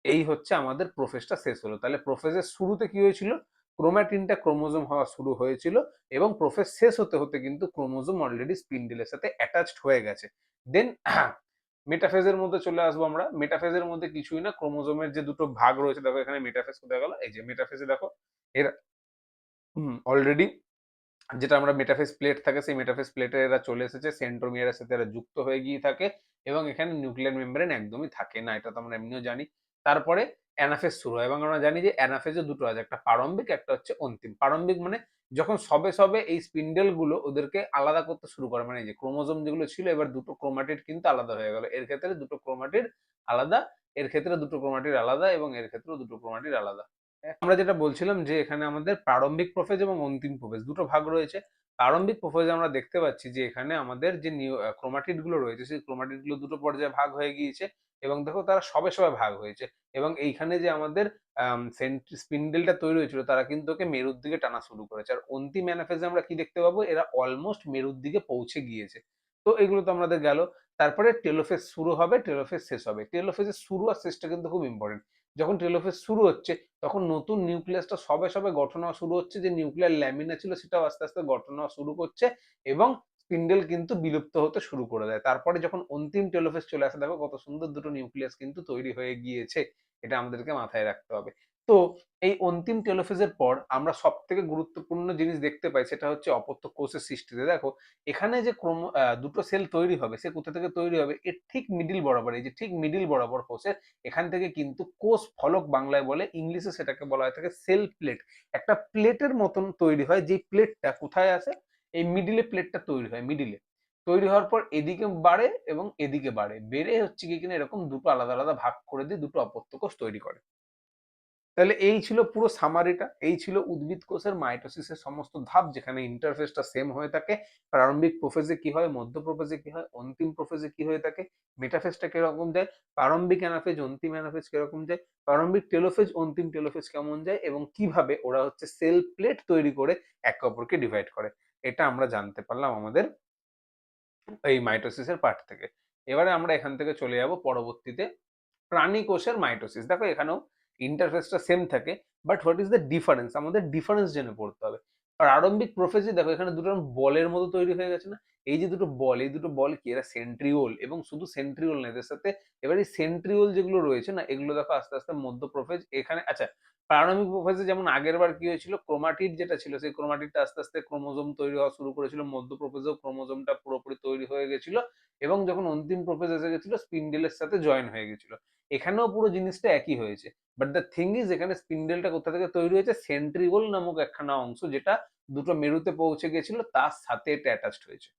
এই হচ্ছে আমাদের প্রোফেজটা শেষ হলো। তাহলে প্রোফেজের শুরুতে কি হয়েছিল, ক্রোম্যাটিনটা ক্রোমোজোম হওয়া শুরু হয়েছিল এবং প্রোফেজ শেষ হতে হতে কিন্তু ক্রোমোজোম অলরেডি স্পিন্ডেলের সাথে অ্যাটাচড হয়ে গেছে। দেন মেটাফেজের মধ্যে চলে আসবো আমরা। মেটাফেজের মধ্যে কিছুই না, ক্রোমোজোমের যে দুটো ভাগ রয়েছে, দেখো এখানে মেটাফেজ কোথায় গেল, এই যে মেটাফেজে দেখো এর অলরেডি যেটা আমরা মেটাফেজ প্লেট থাকে সেই মেটাফেজ প্লেটে এরা চলে এসেছে, সেন্ট্রোমিয়ারের সাথে এরা যুক্ত হয়ে গিয়ে থাকে এবং এখানে নিউক্লিয়ার মেমব্রেন একদমই থাকে না, এটা তো আমরা এমনিও জানি। তারপরে অ্যানাফেজ শুরু হয় এবং আমরা জানি যে অ্যানাফেজে দুটো আছে, একটা প্রারম্ভিক, একটা হচ্ছে অন্তিম। প্রারম্ভিক মানে যখন সবে সবে এই স্পিন্ডেল গুলো ওদেরকে আলাদা করতে শুরু করে, মানে এই যে ক্রোমোজোম যেগুলো ছিল এবার দুটো ক্রোমাটিড কিন্তু আলাদা হয়ে গেল, এর ক্ষেত্রে দুটো ক্রোমাটিড আলাদা, এর ক্ষেত্রে দুটো ক্রোমাটিড আলাদা এবং এর ক্ষেত্রেও দুটো ক্রোমাটিড আলাদা। আমরা যেটা বলছিলাম যে এখানে আমাদের প্রারম্ভিক প্রোফেজ এবং অন্তিম প্রোফেজ দুটো ভাগ রয়েছে। প্রারম্ভিক প্রোফেজে আমরা দেখতে পাচ্ছি যে এখানে আমাদের যে ক্রোমাটিড গুলো রয়েছে সেই ক্রোমাটিড গুলো দুটো পর্যায়ে ভাগ হয়ে গিয়েছে এবং দেখো তারা সবে সবে ভাগ হয়েছে এবং এইখানে যে আমাদের স্পিন্ডেলটা তৈরি হয়েছিল তারা কিন্তু ওকে মেরুর দিকে টানা শুরু করেছে। আর অন্তিম অ্যানাফেজে আমরা কি দেখতে পাবো, এরা অলমোস্ট মেরুর দিকে পৌঁছে গিয়েছে। তো এগুলো তো আমাদের গেল। তারপরে টেলোফেজ শুরু হবে, টেলোফেজ শেষ হবে। টেলোফেজের শুরু আর শেষটা কিন্তু খুব ইম্পর্টেন্ট। যখন টেলোফেজ শুরু হচ্ছে তখন নতুন নিউক্লিয়াসটা সবে সবে গঠন হওয়া শুরু হচ্ছে, যে নিউক্লিয়ার ল্যামিনা ছিল সেটাও আস্তে আস্তে গঠন হওয়া শুরু করছে এবং স্পিন্ডেল কিন্তু বিলুপ্ত হতে শুরু করে দেয়। তারপরে যখন অন্তিম টেলোফেজ চলে আসে দেখো কত সুন্দর দুটো নিউক্লিয়াস কিন্তু তৈরি হয়ে গিয়েছে, এটা আমাদেরকে মাথায় রাখতে হবে। তো এই অন্তিম টেলোফেজের পর আমরা সব থেকে গুরুত্বপূর্ণ জিনিস দেখতে পাই, সেটা হচ্ছে অপত্য কোষের সৃষ্টিতে। দেখো এখানে যে দুটো সেল তৈরি হবে সে কোথা থেকে তৈরি হবে, এর ঠিক মিডিল বরাবর, এই যে ঠিক মিডিল বরাবর কোষের, এখান থেকে কিন্তু কোষ ফলক বাংলায় বলে, ইংলিশে সেটাকে বলা হয় থাকে সেল প্লেট। একটা প্লেটের মতন তৈরি হয়, যে প্লেটটা কোথায় আছে, এই মিডিলে প্লেটটা তৈরি হয়, মিডিলে তৈরি হওয়ার পর এদিকে বাড়ে এবং এদিকে বাড়ে, বেড়ে হচ্ছে কি কিনা এরকম দুটো আলাদা আলাদা ভাগ করে দিয়ে দুটো অপত্য কোষ তৈরি করে। তাহলে এই ছিল পুরো সামারিটা, এই ছিল উদ্ভিদ কোষের মাইটোসিসের সমস্ত ধাপ, যেখানে ইন্টারফেসটা সেম হয়ে থাকে। প্রারম্ভিক প্রোফেজে কি হয়, মধ্য প্রোফেজে কি হয়, অন্তিম প্রোফেজে কি হয়ে থাকে, মেটাফেজটা কিরকম যায়, প্রারম্ভিক অ্যানাফেজ অন্তিম অ্যানাফেজ কিরকম যায়, প্রারম্ভিক টেলোফেজ অন্তিম টেলোফেজ কেমন যায় এবং কিভাবে ওরা হচ্ছে সেল প্লেট তৈরি করে একে অপরকে ডিভাইড করে। এটা আমরা জানতে পারলাম আমাদের এই মাইটোসিসের পার্ট থেকে। এবারে আমরা এখান থেকে চলে যাব পরবর্তীতে প্রাণী কোষের মাইটোসিস। দেখো এখানেও ইন্টারফেসটা সেম থাকে, but what is the difference, আমাদের ডিফারেন্স জেনে পড়তে হবে। প্রারম্ভিক প্রোফেজে দেখো এখানে দুটো বলের মতো তৈরি হয়ে গেছে না, এই যে দুটো বল, এই দুটো বল কি, এরা সেন্ট্রিওল, এবং শুধু সেন্ট্রিওল না, এদের সাথে এবার এই সেন্ট্রিওল যেগুলো রয়েছে না এগুলো দেখো আস্তে আস্তে মধ্য প্রোফেজ এখানে, আচ্ছা প্রারম্ভিক প্রোফেজে যেমন আগের বার কি হয়েছিল, ক্রোমাটিড যেটা ছিল সেই ক্রোমাটিডটা আস্তে আস্তে ক্রোমোজোম তৈরি হওয়া শুরু করেছিল, মধ্য প্রোফেজেও ক্রোমোজোমটা পুরোপুরি তৈরি হয়ে গেছিল এবং যখন অন্তিম প্রোফেজ এসে গেছিল স্পিন্ডেলের সাথে জয়েন হয়ে গেছিল। এখানেও পুরো জিনিসটা একই হয়েছে, বাট দ্য থিং ইজ এখানে স্পিন্ডেলটা কোথা থেকে তৈরি হয়েছে, সেন্ট্রিওল নামক একখানা অংশ যেটা দুটো মেরুতে পৌঁছে গেছিল তার সাথে এটা অ্যাটাচড হয়েছে।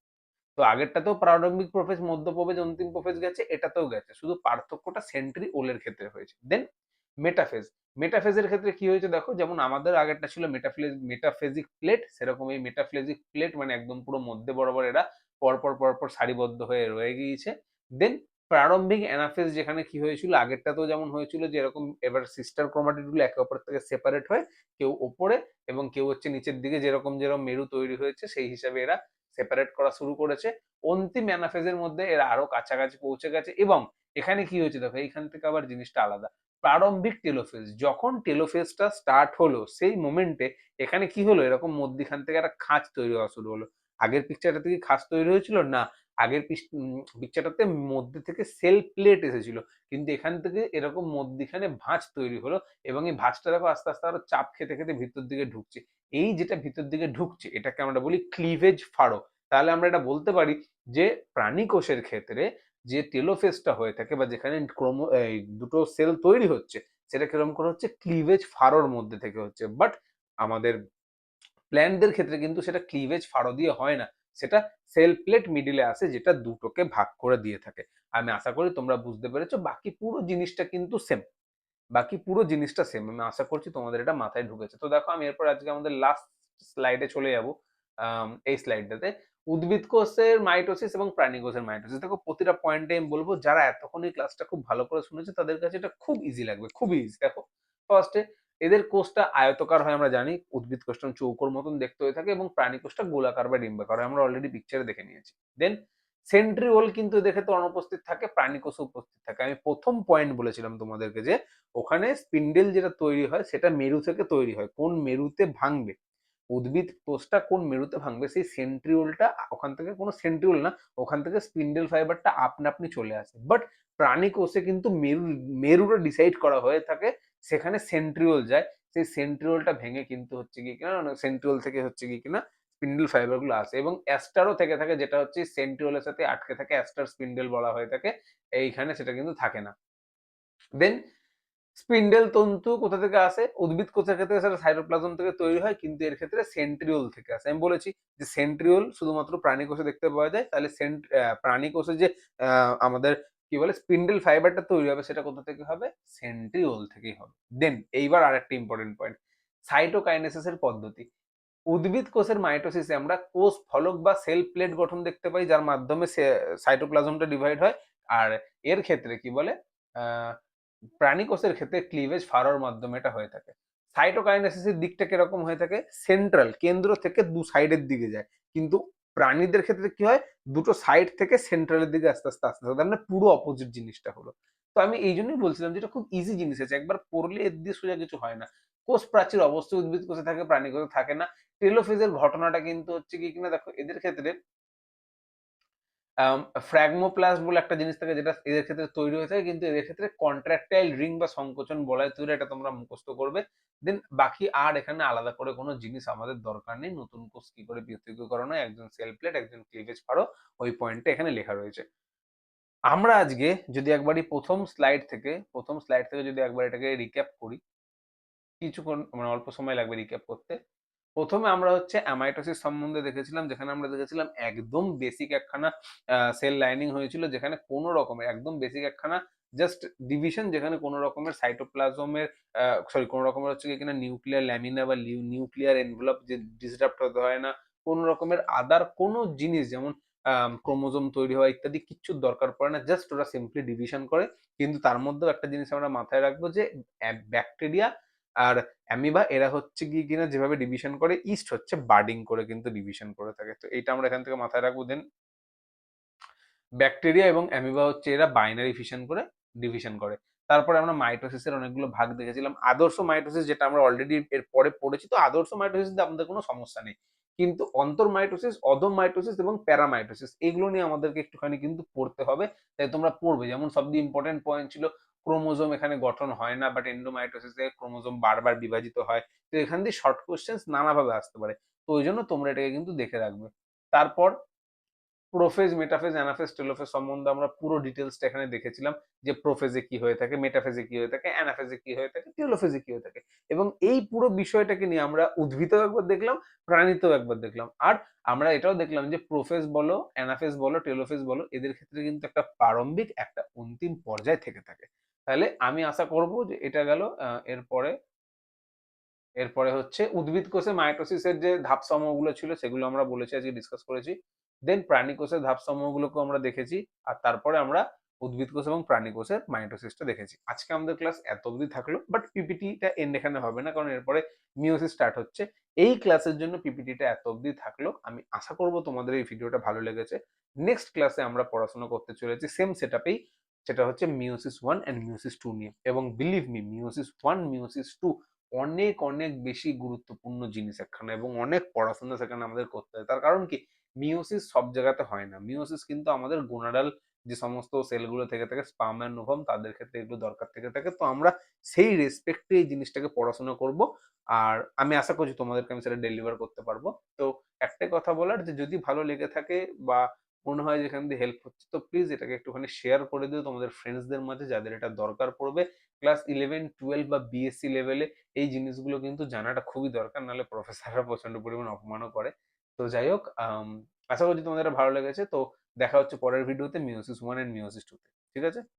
তো আগেরটাতেও প্রারম্ভিক প্রোফেজ, মধ্য প্রোফেজ, অন্তিম প্রোফেজ গেছে, এটাতেও গেছে, শুধু পার্থক্যটা সেন্ট্রিওলের ক্ষেত্রে হয়েছে। দেন মেটাফেজ, মেটাফেজের ক্ষেত্রে কি হয়েছে দেখো, যেমন আমাদের আগেরটা ছিল মেটাফেজিক প্লেট, সেরকম এই মেটাফেজিক প্লেট মানে একদম পুরো মধ্যে বরাবর এরা পরপর পরপর সারিবদ্ধ হয়ে রয়ে গিয়েছে। দেন প্রারম্ভিক অ্যানাফেজ, যেখানে কি হয়েছিল আগেরটাতেও যেমন হয়েছিল যে এরকম এবার সিস্টার ক্রোমাটিড গুলো একে অপর থেকে সেপারেট হয়, কেউ ওপরে এবং কেউ হচ্ছে নিচের দিকে, যেরকম যেরকম মেরু তৈরি হয়েছে সেই হিসাবে এরা সেপারেট করা শুরু করেছে। অন্তিম অ্যানাফেজের মধ্যে এরা আরো কাছাকাছি পৌঁছে গেছে এবং এখানে কি হয়েছে দেখো, এইখান থেকে আবার জিনিসটা আলাদা। প্রারম্ভিক টেলোফেজ, যখন টেলোফেজটা স্টার্ট হলো সেই মোমেন্টে এখানে কি হলো, এরকম মধ্যিখান থেকে একটা খাঁজ তৈরি হওয়া শুরু হলো। আগের পিকচারটা থেকে খাঁজ তৈরি হয়েছিল না, আগের পিকচারটাতে মধ্যে থেকে সেল প্লেট এসেছিল, কিন্তু এখান থেকে এরকম মধ্যিখানে ভাঁজ তৈরি হলো এবং এই ভাঁজটা দেখো আস্তে আস্তে আরো চাপ খেতে খেতে ভিতর দিকে ঢুকছে। এই যেটা ভিতর দিকে ঢুকছে এটাকে আমরা বলি ক্লিভেজ ফাড়ো। তাহলে আমরা এটা বলতে পারি যে প্রাণী কোষের ক্ষেত্রে যে টেলোফেজটা হয়ে থাকে বা যেখানে দুটো সেল তৈরি হচ্ছে, সেটা কিরকম করে হচ্ছে ক্লিভেজ ফারোর মধ্যে থেকে হচ্ছে। বাট আমাদের প্ল্যান্টদের ক্ষেত্রে কিন্তু সেটা ক্লিভেজ ফারো দিয়ে হয় না, সেটা সেল প্লেট মিডিলে আসে, যেটা দুটোকে ভাগ করে দিয়ে থাকে। আমি আশা করি তোমরা বুঝতে পেরেছো। বাকি পুরো জিনিসটা কিন্তু সেম, বাকি পুরো জিনিসটা সেম। আমি আশা করছি তোমাদের এটা মাথায় ঢুকেছে। তো দেখো আমি এরপর আজকে আমাদের লাস্ট স্লাইডে চলে যাব। এই স্লাইডটাতে উদ্ভিদ কোষের মাইটোসিস এবং প্রাণী কোষের মাইটোসিস। দেখো প্রতিটা পয়েন্টে আমি বলবো, যারা এতক্ষণ এই ক্লাসটা খুব ভালো করে শুনেছে তাদের কাছে এটা খুব ইজি লাগবে, খুবই ইজি। দেখো ফার্স্টে এদের কোষটা আয়তকার হয় আমরা জানি, উদ্ভিদ কোষটা চৌকোর মতন দেখতে হয়ে থাকে এবং প্রাণী কোষটা গোলাকার বা ডিম্বাকার হয়, আমরা অলরেডি পিকচারে দেখে নিয়েছি। দেন সেন্ট্রিওল কিন্তু এদের ক্ষেত্রে অনুপস্থিত থাকে, প্রাণী কোষে উপস্থিত থাকে। আমি প্রথম পয়েন্ট বলেছিলাম তোমাদেরকে যে ওখানে স্পিন্ডেল যেটা তৈরি হয় সেটা মেরু থেকে তৈরি হয়। কোন মেরুতে ভাঙবে, উদ্ভিদ কোষটা কোন মেরুতে ভাঙবে, সেই সেন্ট্রিওলটা ওখান থেকে, কোনো সেন্ট্রিওল না, ওখান থেকে স্পিন্ডেল ফাইবারটা আপনা আপনি চলে আসে। বাট প্রাণী কোষে কিন্তু মেরুটা ডিসাইড করা হয়ে থাকে, সেখানে সেন্ট্রিওল যায়, সেই সেন্ট্রিওলটা ভেঙে কিন্তু হচ্ছে কি কিনা, সেন্ট্রিওল থেকে হচ্ছে কি কিনা স্পিন্ডেল ফাইবার গুলো আসে। এবং অ্যাস্টারও থেকে থাকে, যেটা হচ্ছে সেন্ট্রিওলের সাথে আটকে থাকে, অ্যাস্টার স্পিন্ডেল বলা হয়ে থাকে। এইখানে সেটা কিন্তু থাকে না। দেন স্পিন্ডেল তন্তু কোথা থেকে আসে, উদ্ভিদ কোষের ক্ষেত্রে সেটা সাইটোপ্লাজম থেকে তৈরি হয়, কিন্তু এর ক্ষেত্রে সেন্ট্রিওল থেকে আসে। আমি বলেছি যে সেন্ট্রিওল শুধুমাত্র প্রাণী কোষে দেখতে পাওয়া যায়, তাহলে প্রাণী কোষে যে আমাদের কি বলে স্পিন্ডেল ফাইবারটা তৈরি হবে, সেটা কোথা থেকে হবে, সেন্ট্রিওল থেকেই হবে। দেন এইবার আরেকটা ইম্পর্টেন্ট পয়েন্ট, সাইটোকাইনেসিস এর পদ্ধতি। উদ্ভিদ কোষের মাইটোসিসে আমরা কোষ ফলক বা সেল প্লেট গঠন দেখতে পাই, যার মাধ্যমে সাইটোপ্লাজমটা ডিভাইড হয়। আর এর ক্ষেত্রে কি বলে, আহ প্রাণী কোষের ক্ষেত্রে ক্লিভেজ ফারোর মাধ্যমে এটা হয়ে থাকে। সাইটোকাইনেসিসের দিকটা কিরকম হয়ে থাকে, সেন্ট্রাল, কেন্দ্র থেকে দু সাইডের দিকে যায়। কিন্তু প্রাণীদের ক্ষেত্রে কি হয়, দুটো সাইড থেকে সেন্ট্রালের দিকে আস্তে আস্তে আস্তে আস্তে, মানে পুরো অপোজিট জিনিসটা হলো। তো আমি এই জন্যই বলছিলাম যে এটা খুব ইজি জিনিস আছে, একবার পড়লে এর দিয়ে সোজা কিছু হয় না। কোষ প্রাচীর অবশ্যই উদ্ভিদ কোষে থাকে, প্রাণী কোষে থাকে না। টেলোফেজের ঘটনাটা কিন্তু হচ্ছে কি কিনা, দেখো এদের ক্ষেত্রে ফ্র্যাগমোপ্লাস্ট বলে একটা জিনিস থাকে, যেটা এদের ক্ষেত্রে তৈরি হয়ে থাকে, কিন্তু এদের ক্ষেত্রে কন্ট্রাকটাইল রিং বা সংকোচন বলয় তৈরি, এটা তোমরা মুখস্থ করবে। দেন বাকি আর এখানে আলাদা করে কোনো জিনিস আমাদের দরকার নেই। নতুন কোষ কি করে পৃথকীকরণ হয়, একজন সেল প্লেট, একজন ক্লিভেজ ফারো, ওই পয়েন্টটা এখানে লেখা রয়েছে। আমরা আজকে যদি একবারই প্রথম স্লাইড থেকে যদি একবার এটাকে রিক্যাপ করি, কিছুক্ষণ মানে অল্প সময় লাগবে রিক্যাপ করতে। প্রথমে আমরা হচ্ছে অ্যামাইটোসিস সম্বন্ধে দেখেছিলাম, যেখানে আমরা দেখেছিলাম একদম বেসিক একখানা সেল লাইনিং হয়েছিল, যেখানে কোনো রকমের একদম বেসিক একখানা জাস্ট ডিভিশন, যেখানে কোনো রকমের সাইটোপ্লাজমের সরি কোনো রকমের হচ্ছে কি কিনা নিউক্লিয়ার ল্যামিনা বা নিউক্লিয়ার এনভেলপ যে ডিসরাপ্ট হতে হয় না, কোনো রকমের আদার কোনো জিনিস যেমন ক্রোমোজোম তৈরি হওয়া ইত্যাদি কিচ্ছুর দরকার পড়ে না, জাস্ট ওরা সিম্পলি ডিভিশন করে। কিন্তু তার মধ্যেও একটা জিনিস আমরা মাথায় রাখবো যে ব্যাকটেরিয়া আর অ্যামিবা এরা হচ্ছে গিয়ে কিনা যেভাবে ডিভিশন করে, ইস্ট হচ্ছে বার্ডিং করে কিন্তু ডিভিশন করে থাকে। তো এইটা আমরা এখান থেকে মাথায় রাখবো। দেন ব্যাকটেরিয়া এবং অ্যামিবা হচ্ছে এরা বাইনারি ফিশন করে ডিভিশন করে। তারপরে আমরা মাইটোসিসের অনেকগুলো ভাগ দেখেছিলাম। আদর্শ মাইটোসিস যেটা আমরা অলরেডি এর পরে পড়েছি, তো আদর্শ মাইটোসিস আমাদের কোনো সমস্যা নেই। কিন্তু অন্তর মাইটোসিস, অধম মাইটোসিস এবং প্যারামাইটোসিস এগুলো নিয়ে আমাদেরকে একটুখানি কিন্তু পড়তে হবে। তাই তোমরা পড়বে, যেমন সবচেয়ে ইম্পর্টেন্ট পয়েন্ট ছিল ক্রোমোজোম এখানে গঠন হয় না, বাট এন্ডোমাইটোসিসে ক্রোমোজোম বারবার বিভাজিত হয়। তো এখান দিয়ে শর্ট কোশ্চেন্স নানাভাবে আসতে পারে। তো ওই জন্য তোমরা এটাকে কিন্তু দেখে রাখবে। তারপর প্রোফেজ, মেটাফেজ, অ্যানাফেজ, টেলোফেজ সম্বন্ধে আমরা পুরো ডিটেলসটা এখানে দেখেছিলাম, যে প্রোফেজে কি হয়ে থাকে, মেটাফেজে কি হয়ে থাকে, অ্যানাফেজে কি হয়ে থাকে, টেলোফেজে কি হয়ে থাকে। এবং এই পুরো বিষয়টাকে নিয়ে আমরা উদ্ভিদেও একবার দেখলাম, প্রাণীতেও একবার দেখলাম। আর আমরা এটাও দেখলাম যে প্রোফেজ বলো, অ্যানাফেজ বলো, টেলোফেজ বলো, এদের ক্ষেত্রে কিন্তু একটা প্রারম্ভিক একটা অন্তিম পর্যায় থেকে থাকে। তাহলে আমি আশা করব যে এটা গেল। এরপরে এরপরে হচ্ছে উদ্ভিদ কোষে মাইটোসিসের যে ধাপসমূহগুলো ছিল সেগুলো আমরা বলেছি, আজকে ডিসকাস করেছি। দেন প্রাণী কোষের ধাপসমূহগুলোকেও আমরা দেখেছি। আর তারপরে আমরা উদ্ভিদ কোষ এবং প্রাণী কোষের মাইটোসিসটা দেখেছি। আজকে আমাদের ক্লাস এত অবধি থাকলো, বাট পিপিটিটা এন্ড এখানে হবে না, কারণ এরপরে মিওসিস স্টার্ট হচ্ছে। এই ক্লাসের জন্য পিপিটিটা এত অবধি থাকলো। আমি আশা করব তোমাদের এই ভিডিওটা ভালো লেগেছে। নেক্সট ক্লাসে আমরা পড়াশোনা করতে চলেছি সেম সেটআপেই, সেটা হচ্ছে মিওসিস 1 এন্ড মিওসিস 2 নিয়ে। এবং বিলিভ মি, মিওসিস 1 মিওসিস 2 অনেক অনেক বেশি গুরুত্বপূর্ণ জিনিস একখানা, এবং অনেক পড়াশোনা সেখানে আমাদের করতে হয়। তার কারণ কি, মিওসিস সব জায়গাতে হয় না। মিওসিস কিন্তু আমাদের গোনাডাল যে সমস্ত সেলগুলো থেকে থাকে, স্পার্ম এন্ড ওভাম, তাদের ক্ষেত্রে এগুলো দরকার থেকে থাকে। তো আমরা সেই রেসপেক্টে এই জিনিসটাকে পড়াশোনা করব। আর আমি আশা করছি তোমাদেরকে আমি সেটা ডেলিভার করতে পারবো। তো একটাই কথা বলার, যে যদি ভালো লেগে থাকে বা মনে হয় যেখান দিয়ে হেল্প হচ্ছে, তো প্লিজ এটাকে একটুখানি শেয়ার করে দিও তোমাদের ফ্রেন্ডসদের মাঝে যাদের এটা দরকার পড়বে। ক্লাস 11-12 বা বিএসসি লেভেলে এই জিনিসগুলো কিন্তু জানাটা খুবই দরকার, নাহলে প্রফেসররা প্রচন্ড পরিমাণ অপমানও করে। তো যাই হোক, আশা করছি তোমাদের এটা ভালো লেগেছে। তো দেখা হচ্ছে পরের ভিডিওতে মিওসিস 1 এন্ড মিওসিস 2 তে। ঠিক আছে?